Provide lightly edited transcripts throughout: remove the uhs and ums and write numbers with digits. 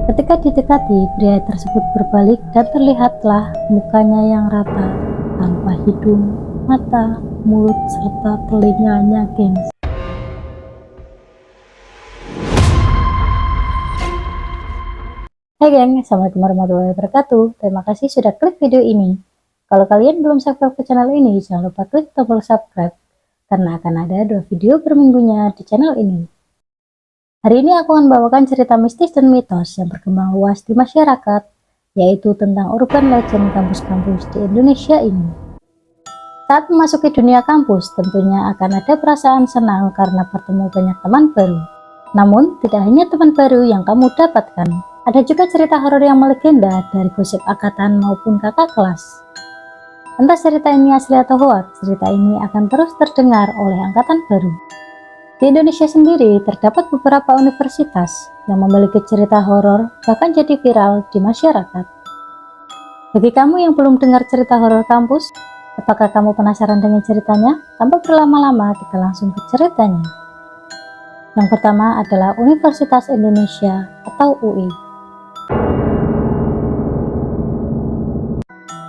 Ketika didekati, pria tersebut berbalik dan terlihatlah mukanya yang rata, tanpa hidung, mata, mulut, serta telinganya, gengs. Hai geng, assalamualaikum warahmatullahi wabarakatuh. Terima kasih sudah klik video ini. Kalau kalian belum subscribe ke channel ini, jangan lupa klik tombol subscribe, karena akan ada 2 video per minggunya di channel ini. Hari ini aku akan bawakan cerita mistis dan mitos yang berkembang luas di masyarakat, yaitu tentang urban legend kampus-kampus di Indonesia ini. Saat memasuki dunia kampus, tentunya akan ada perasaan senang karena bertemu banyak teman baru. Namun, tidak hanya teman baru yang kamu dapatkan, ada juga cerita horor yang melegenda dari gosip angkatan maupun kakak kelas. Entah cerita ini asli atau hoax, cerita ini akan terus terdengar oleh angkatan baru. Di Indonesia sendiri, terdapat beberapa universitas yang memiliki cerita horor bahkan jadi viral di masyarakat. Bagi kamu yang belum dengar cerita horor kampus, apakah kamu penasaran dengan ceritanya? Tanpa berlama-lama, kita langsung ke ceritanya. Yang pertama adalah Universitas Indonesia atau UI.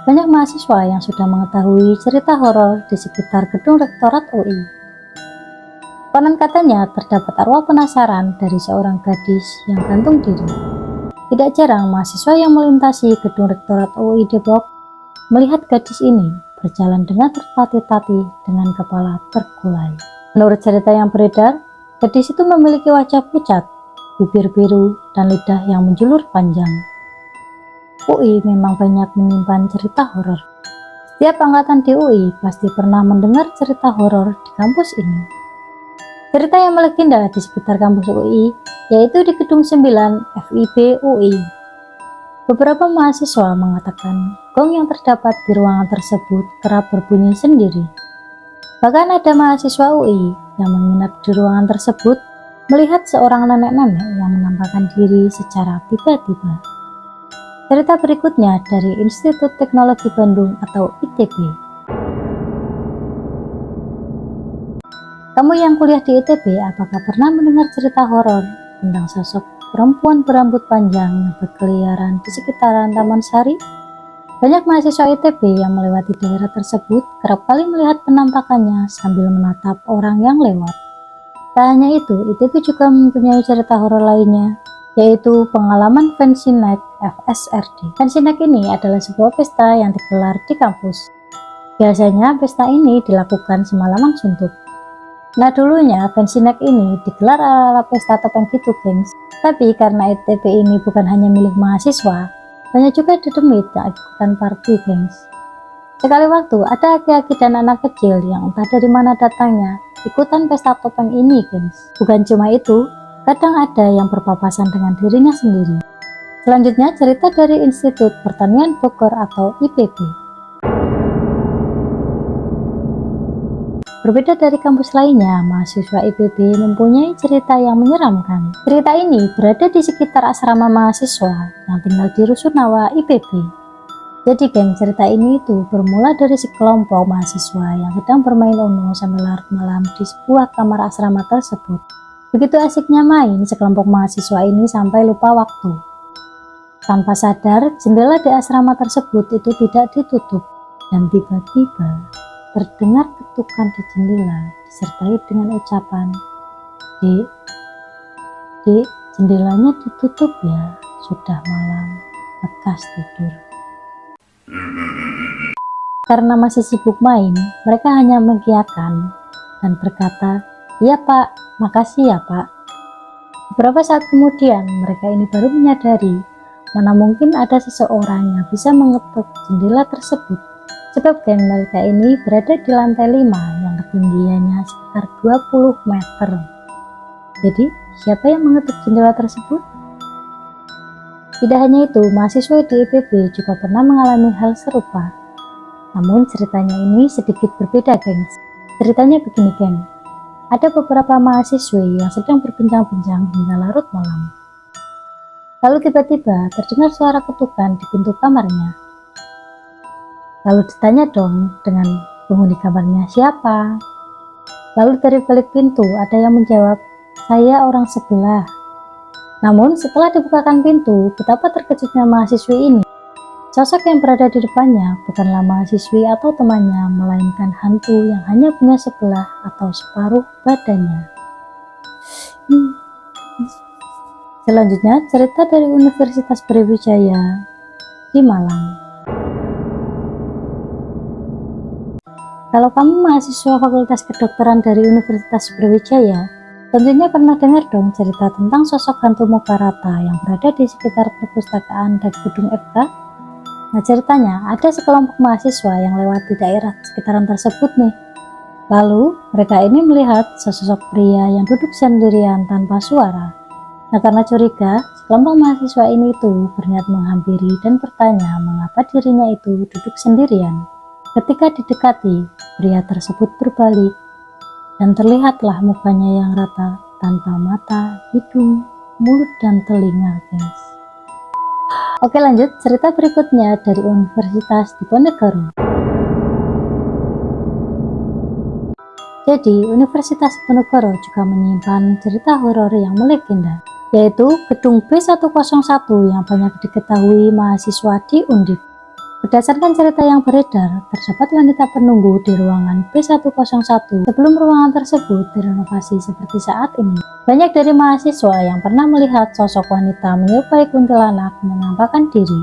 Banyak mahasiswa yang sudah mengetahui cerita horor di sekitar gedung rektorat UI. Konon katanya terdapat arwah penasaran dari seorang gadis yang gantung diri. Tidak jarang mahasiswa yang melintasi gedung rektorat UI Depok melihat gadis ini berjalan dengan tertatih-tatih dengan kepala terkulai. Menurut cerita yang beredar, gadis itu memiliki wajah pucat, bibir biru, dan lidah yang menjulur panjang. UI memang banyak menyimpan cerita horor. Setiap angkatan di UI pasti pernah mendengar cerita horor di kampus ini. Cerita yang melegenda di sekitar kampus UI, yaitu di Gedung 9 FIB UI. Beberapa mahasiswa mengatakan gong yang terdapat di ruangan tersebut kerap berbunyi sendiri. Bahkan ada mahasiswa UI yang menginap di ruangan tersebut melihat seorang nenek-nenek yang menampakkan diri secara tiba-tiba. Cerita berikutnya dari Institut Teknologi Bandung atau ITB. Kamu yang kuliah di ITB, apakah pernah mendengar cerita horor tentang sosok perempuan berambut panjang yang berkeliaran di sekitaran Taman Sari? Banyak mahasiswa ITB yang melewati daerah tersebut kerap kali melihat penampakannya sambil menatap orang yang lewat. Tak hanya itu, ITB juga mempunyai cerita horor lainnya, yaitu pengalaman Fancy Night FSRD. Fancy Night ini adalah sebuah pesta yang digelar di kampus. Biasanya pesta ini dilakukan semalaman suntuk. Nah dulunya Fancy Night ini digelar ala-ala pesta topeng gitu gengs. Tapi karena ITB ini bukan hanya milik mahasiswa, banyak juga dedemit yang ikutan party gengs. Sekali waktu ada aki-aki dan anak kecil yang entah dari mana datangnya ikutan pesta topeng ini gengs. Bukan cuma itu, kadang ada yang berpapasan dengan dirinya sendiri. Selanjutnya cerita dari Institut Pertanian Bogor atau IPB. Berbeda dari kampus lainnya, mahasiswa IPB mempunyai cerita yang menyeramkan. Cerita ini berada di sekitar asrama mahasiswa yang tinggal di Rusunawa IPB. Jadi geng, cerita ini itu bermula dari sekelompok mahasiswa yang sedang bermain Uno sambil larut malam di sebuah kamar asrama tersebut. Begitu asiknya main, sekelompok mahasiswa ini sampai lupa waktu. Tanpa sadar, jendela di asrama tersebut itu tidak ditutup dan tiba-tiba terdengar ketukan di jendela disertai dengan ucapan, "Dek, dek, jendelanya ditutup ya, sudah malam, lekas tidur." Karena masih sibuk main, mereka hanya mengiyakan dan berkata, "Iya pak, makasih ya pak." Beberapa saat kemudian, mereka ini baru menyadari mana mungkin ada seseorang yang bisa mengetuk jendela tersebut. Sebab geng, mereka ini berada di lantai 5 yang ketinggiannya sekitar 20 meter. Jadi, siapa yang mengetuk jendela tersebut? Tidak hanya itu, mahasiswa di IPB juga pernah mengalami hal serupa. Namun ceritanya ini sedikit berbeda gengs. Ceritanya begini geng. Ada beberapa mahasiswi yang sedang berbincang-bincang hingga larut malam. Lalu tiba-tiba terdengar suara ketukan di pintu kamarnya. Lalu ditanya dong dengan penghuni kamarnya siapa. Lalu dari balik pintu ada yang menjawab, "Saya orang sebelah." Namun setelah dibukakan pintu, betapa terkejutnya mahasiswi ini. Sosok yang berada di depannya bukanlah mahasiswi atau temannya, melainkan hantu yang hanya punya sebelah atau separuh badannya. Selanjutnya, cerita dari Universitas Brawijaya di Malang. Kalau kamu mahasiswa Fakultas Kedokteran dari Universitas Brawijaya, tentunya pernah dengar dong cerita tentang sosok hantu muka rata yang berada di sekitar perpustakaan dan gedung FK. Nah, ceritanya ada sekelompok mahasiswa yang lewat di daerah sekitaran tersebut nih. Lalu, mereka ini melihat sesosok pria yang duduk sendirian tanpa suara. Nah, karena curiga, sekelompok mahasiswa ini itu berniat menghampiri dan bertanya mengapa dirinya itu duduk sendirian. Ketika didekati, pria tersebut berbalik dan terlihatlah mukanya yang rata tanpa mata, hidung, mulut, dan telinga, guys. Oke, lanjut cerita berikutnya dari Universitas Diponegoro. Jadi, Universitas Diponegoro juga menyimpan cerita horor yang melegenda, yaitu gedung B101 yang banyak diketahui mahasiswa di Undip. Berdasarkan cerita yang beredar, terdapat wanita penunggu di ruangan B101 sebelum ruangan tersebut direnovasi seperti saat ini. Banyak dari mahasiswa yang pernah melihat sosok wanita menyerupai kuntilanak menampakkan diri.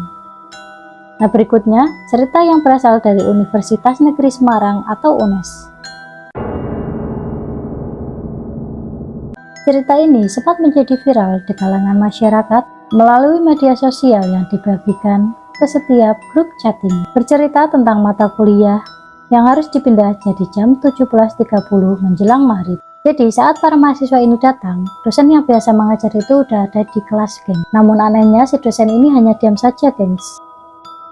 Nah, berikutnya cerita yang berasal dari Universitas Negeri Semarang atau UNES. Cerita ini sempat menjadi viral di kalangan masyarakat melalui media sosial yang dibagikan ke setiap grup chatting, bercerita tentang mata kuliah yang harus dipindah jadi jam 17.30 menjelang maghrib. Jadi saat para mahasiswa ini datang, dosen yang biasa mengajar itu udah ada di kelas, geng. Namun anehnya si dosen ini hanya diam saja, gengs.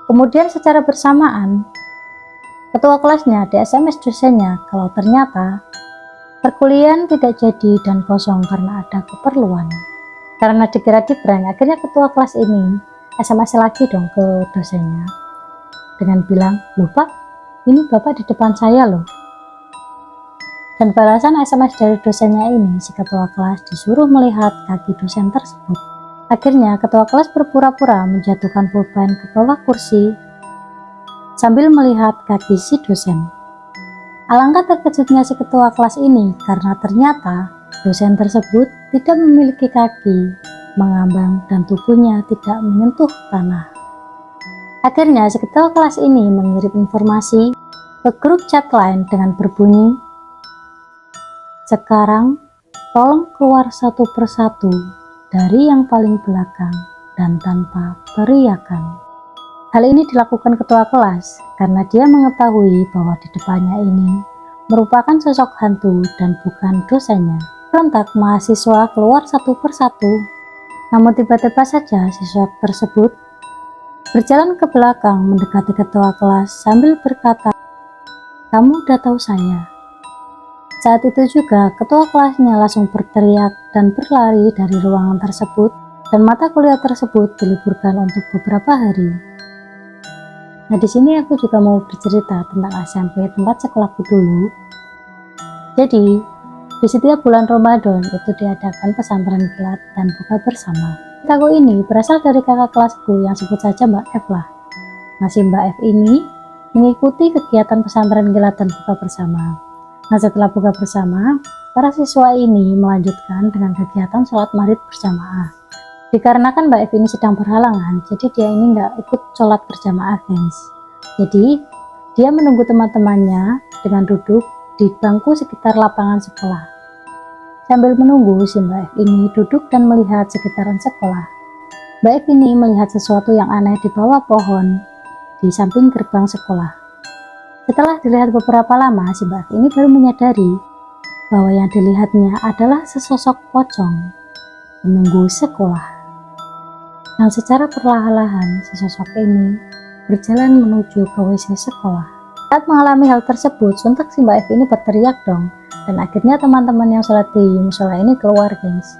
Kemudian secara bersamaan, ketua kelasnya di SMS dosennya kalau ternyata perkuliahan tidak jadi dan kosong karena ada keperluan. Karena dikira dibrang, akhirnya ketua kelas ini SMS lagi dong ke dosennya dengan bilang, "Loh Pak, ini Bapak di depan saya loh." Dan balasan SMS dari dosennya ini, si ketua kelas disuruh melihat kaki dosen tersebut. Akhirnya ketua kelas berpura-pura menjatuhkan pulpen ke bawah kursi sambil melihat kaki si dosen. Alangkah terkejutnya si ketua kelas ini karena ternyata dosen tersebut tidak memiliki kaki, mengambang, dan tubuhnya tidak menyentuh tanah. Akhirnya si ketua kelas ini mengirim informasi ke grup chat lain dengan berbunyi, "Sekarang tolong keluar satu persatu dari yang paling belakang dan tanpa teriakan." Hal ini dilakukan ketua kelas karena dia mengetahui bahwa di depannya ini merupakan sosok hantu dan bukan dosennya. Sontak mahasiswa keluar satu persatu. Namun tiba-tiba saja siswa tersebut berjalan ke belakang mendekati ketua kelas sambil berkata, "Kamu udah tahu saya." Saat itu juga ketua kelasnya langsung berteriak dan berlari dari ruangan tersebut dan mata kuliah tersebut diliburkan untuk beberapa hari. Nah, di sini aku juga mau bercerita tentang SMP tempat sekolahku dulu. Jadi, di setiap bulan Ramadan itu diadakan pesantren kilat dan buka bersama. Ceritaku ini berasal dari kakak kelasku yang sebut saja Mbak F lah. Nah, si Mbak F ini mengikuti kegiatan pesantren kilat dan buka bersama. Nah, setelah buka bersama, para siswa ini melanjutkan dengan kegiatan sholat maghrib berjamaah. Dikarenakan Mbak F ini sedang berhalangan, jadi dia ini nggak ikut sholat berjamaah, guys. Jadi, dia menunggu teman-temannya dengan duduk di bangku sekitar lapangan sekolah. Sambil menunggu, si Mbak F ini duduk dan melihat sekitaran sekolah. Mbak F ini melihat sesuatu yang aneh di bawah pohon di samping gerbang sekolah. Setelah dilihat beberapa lama, si Mbak F ini baru menyadari bahwa yang dilihatnya adalah sesosok pocong penunggu sekolah. Dan secara perlahan-lahan, si sosok ini berjalan menuju ke WC sekolah. Saat mengalami hal tersebut, sontak si Mbak F ini berteriak dong, dan akhirnya teman-teman yang sholat di musola ini keluar, gengs.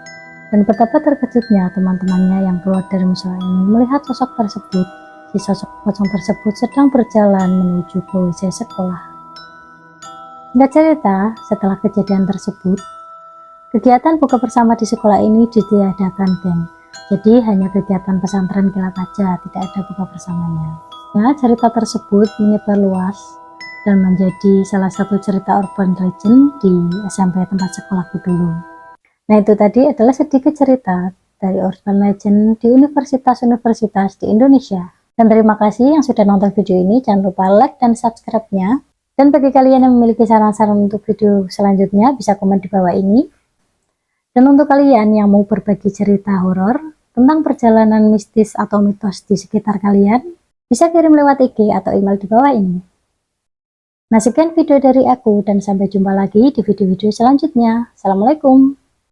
Dan betapa terkejutnya teman-temannya yang keluar dari musola ini melihat sosok tersebut. Si sosok pocong tersebut sedang berjalan menuju ke WC sekolah. Singkat cerita, setelah kejadian tersebut, kegiatan buka bersama di sekolah ini ditiadakan, geng. Jadi hanya kegiatan pesantren kilat aja, tidak ada buka bersamanya. Nah, cerita tersebut menyebar luas dan menjadi salah satu cerita urban legend di SMP tempat sekolahku dulu. Nah, itu tadi adalah sedikit cerita dari urban legend di universitas-universitas di Indonesia. Dan terima kasih yang sudah nonton video ini. Jangan lupa like dan subscribe-nya. Dan bagi kalian yang memiliki saran-saran untuk video selanjutnya, bisa komen di bawah ini. Dan untuk kalian yang mau berbagi cerita horor tentang perjalanan mistis atau mitos di sekitar kalian, bisa kirim lewat IG atau email di bawah ini. Nah, sekian video dari aku dan sampai jumpa lagi di video-video selanjutnya. Assalamualaikum.